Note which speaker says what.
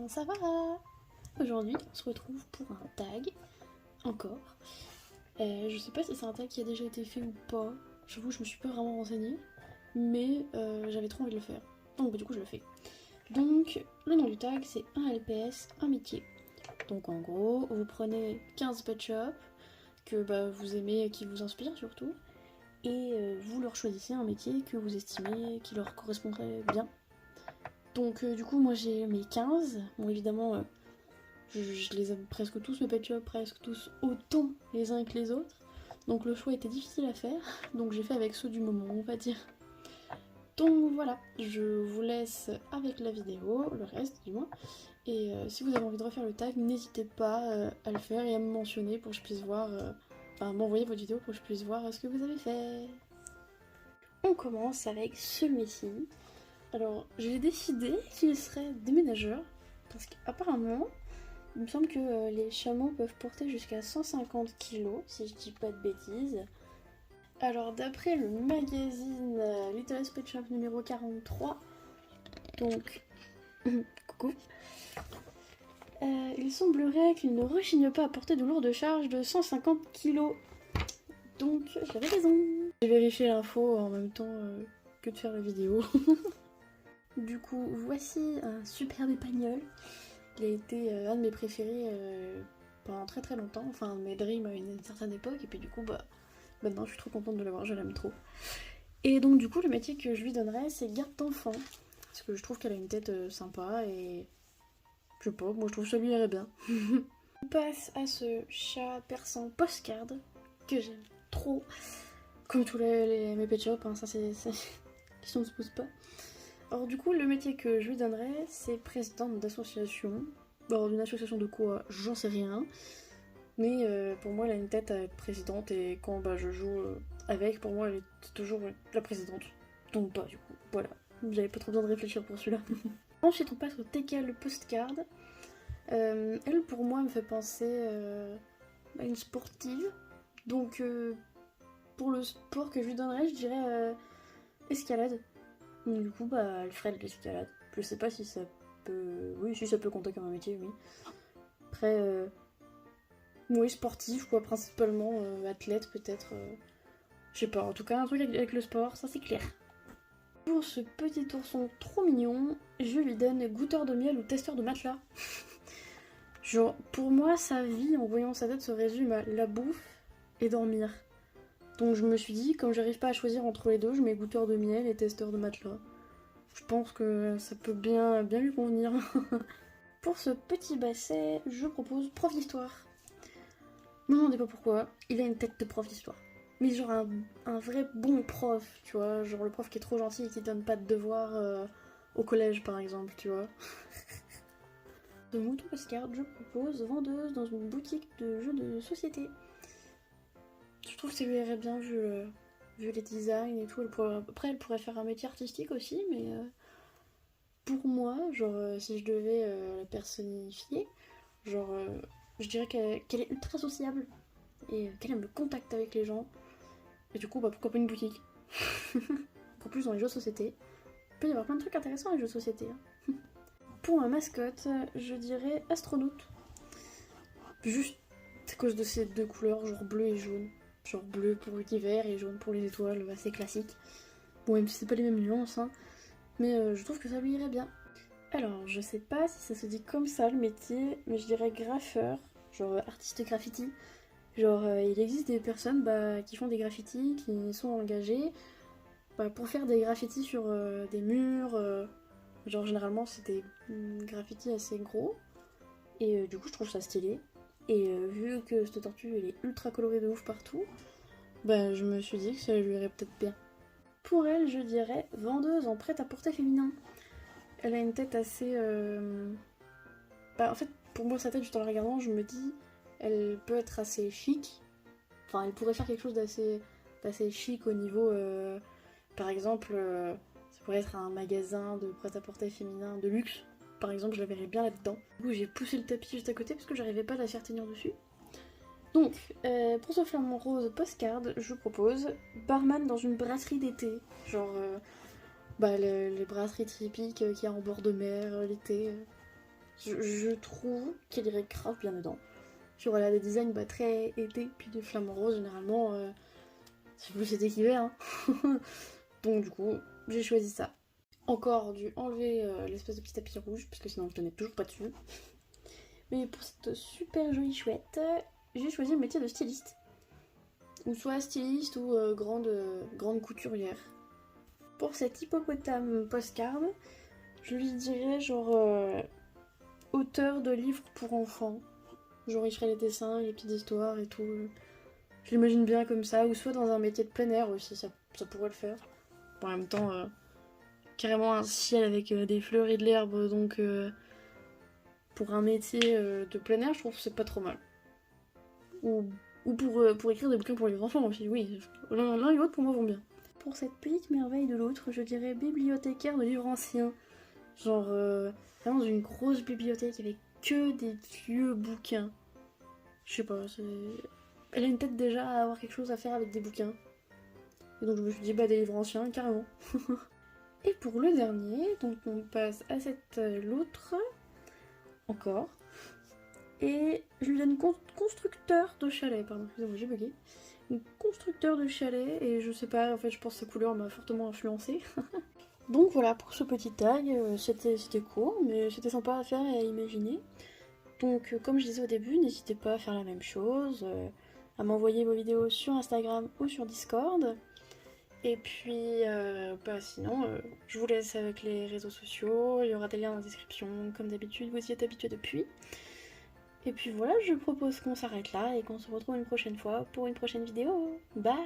Speaker 1: comment ça va? Aujourd'hui, on se retrouve pour un tag, encore. Je sais pas si c'est un tag qui a déjà été fait ou pas, j'avoue je me suis pas vraiment renseignée, mais j'avais trop envie de le faire, donc du coup je le fais. Donc le nom du tag c'est un LPS, un métier. Donc en gros, vous prenez 15 pet shops que vous aimez et qui vous inspirent surtout, et vous leur choisissez un métier que vous estimez qui leur correspondrait bien. Donc du coup moi j'ai mes 15, bon évidemment je les aime presque tous, mes pet shops presque tous autant les uns que les autres, donc le choix était difficile à faire, donc j'ai fait avec ceux du moment on va dire. Donc voilà, je vous laisse avec la vidéo, le reste du moins, et si vous avez envie de refaire le tag, n'hésitez pas à le faire et à me mentionner pour que je puisse voir, m'envoyer votre vidéo pour que je puisse voir ce que vous avez fait. On commence avec celui-ci. Alors, j'ai décidé qu'il serait déménageur, parce qu'apparemment, il me semble que les chameaux peuvent porter jusqu'à 150 kg, si je dis pas de bêtises. Alors, d'après le magazine Littlest Pet Shop numéro 43, donc, coucou, il semblerait qu'il ne rechigne pas à porter de lourdes charges de 150 kg. Donc, j'avais raison. J'ai vérifié l'info en même temps que de faire la vidéo. Du coup, voici un superbe épagnol. Il a été un de mes préférés pendant très très longtemps, enfin un de mes dreams à une certaine époque, et puis du coup, maintenant je suis trop contente de l'avoir, je l'aime trop. Et donc du coup, le métier que je lui donnerais, c'est garde d'enfant, parce que je trouve qu'elle a une tête sympa, et je sais pas, moi je trouve que ça lui irait bien. On passe à ce chat persan postcard, que j'aime trop, comme tous mes pet shops, hein, ça c'est... question ne se pose pas. Alors du coup, le métier que je lui donnerais, c'est présidente d'association. Alors d'une association de quoi, j'en sais rien. Mais pour moi, elle a une tête à être présidente et quand je joue avec, pour moi, elle est toujours la présidente. Donc du coup, voilà. J'avais pas trop besoin de réfléchir pour celui-là. Ensuite, on passe au TK, le postcard. Elle, pour moi, me fait penser à une sportive. Donc pour le sport que je lui donnerais, je dirais escalade. Du coup, elle ferait de l'escalade. Je sais pas si ça peut... Oui, si ça peut compter comme un métier, oui. Après, oui, sportif, quoi, principalement, athlète, peut-être. Je sais pas, en tout cas, un truc avec le sport, ça c'est clair. Pour ce petit ourson trop mignon, je lui donne goûteur de miel ou testeur de matelas. Genre, pour moi, sa vie, en voyant sa tête, se résume à la bouffe et dormir. Donc je me suis dit, comme j'arrive pas à choisir entre les deux, je mets goûteur de miel et testeur de matelas. Je pense que ça peut bien lui convenir. Pour ce petit basset, je propose prof d'histoire. Ne me demandez pas pourquoi, il a une tête de prof d'histoire. Mais genre un vrai bon prof, tu vois. Genre le prof qui est trop gentil et qui donne pas de devoirs au collège par exemple, tu vois. De Mouton Postcard, je propose vendeuse dans une boutique de jeux de société. Je trouve que ça lui irait bien vu les designs et tout. Après, elle pourrait faire un métier artistique aussi, mais pour moi, genre, si je devais la personnifier, genre, je dirais qu'elle est ultra sociable et qu'elle aime le contact avec les gens. Et du coup, pourquoi pas une boutique? En plus, dans les jeux de société, il peut y avoir plein de trucs intéressants dans les jeux de société. Hein. Pour ma mascotte, je dirais astronaute. Juste à cause de ces deux couleurs, genre bleu et jaune. Genre bleu pour l'univers et jaune pour les étoiles, assez classique. Bon, même si c'est pas les mêmes nuances, hein. Mais je trouve que ça lui irait bien. Alors, je sais pas si ça se dit comme ça le métier, mais je dirais graffeur, genre artiste graffiti. Genre, il existe des personnes qui font des graffitis, qui sont engagées pour faire des graffitis sur des murs. Genre, généralement, c'est des graffitis assez gros. Et du coup, je trouve ça stylé. Et vu que cette tortue, elle est ultra colorée de ouf partout, je me suis dit que ça lui irait peut-être bien. Pour elle, je dirais vendeuse en prêt-à-porter féminin. Elle a une tête assez... en fait, pour moi, sa tête, juste en la regardant, je me dis, elle peut être assez chic. Enfin, elle pourrait faire quelque chose d'assez chic au niveau... par exemple, ça pourrait être un magasin de prêt-à-porter féminin de luxe. Par exemple, je la verrais bien là-dedans. Du coup, j'ai poussé le tapis juste à côté parce que j'arrivais pas à la faire tenir dessus. Donc, pour ce flamant rose postcard, je propose barman dans une brasserie d'été. Genre... les brasseries typiques qu'il y a en bord de mer l'été. Je trouve qu'elle irait grave bien dedans. Genre elle a des designs très été, puis des flamants roses généralement. C'est plus été qu'hiver. Hein. Donc du coup, j'ai choisi ça. Encore dû enlever l'espèce de petit tapis rouge, parce que sinon je tenais toujours pas dessus. Mais pour cette super jolie chouette, j'ai choisi le métier de styliste. Ou soit styliste ou grande couturière. Pour cet hippopotame postcard, je lui dirais genre auteur de livres pour enfants. Genre il ferait les dessins, les petites histoires et tout. Je l'imagine bien comme ça, ou soit dans un métier de plein air aussi, ça pourrait le faire. En même temps, carrément un ciel avec des fleurs et de l'herbe, donc pour un métier de plein air, je trouve que c'est pas trop mal. Ou pour écrire des bouquins pour les enfants aussi, oui. L'un et l'autre pour moi vont bien. Pour cette petite merveille de l'autre, je dirais bibliothécaire de livres anciens. Genre vraiment dans une grosse bibliothèque avec que des vieux bouquins. Je sais pas, elle a une tête déjà à avoir quelque chose à faire avec des bouquins. Et donc je me suis dit, des livres anciens, carrément. Et pour le dernier, donc on passe à l'autre, encore. Et je lui donne constructeur de chalet, pardon, excusez-moi, j'ai bugué. Constructeur de chalet, et je sais pas, en fait je pense que sa couleur m'a fortement influencée. Donc voilà pour ce petit tag, c'était court, mais c'était sympa à faire et à imaginer. Donc comme je disais au début, n'hésitez pas à faire la même chose, à m'envoyer vos vidéos sur Instagram ou sur Discord. Et puis sinon, je vous laisse avec les réseaux sociaux, il y aura des liens dans la description, comme d'habitude, vous y êtes habitués depuis. Et puis voilà, je propose qu'on s'arrête là et qu'on se retrouve une prochaine fois pour une prochaine vidéo. Bye!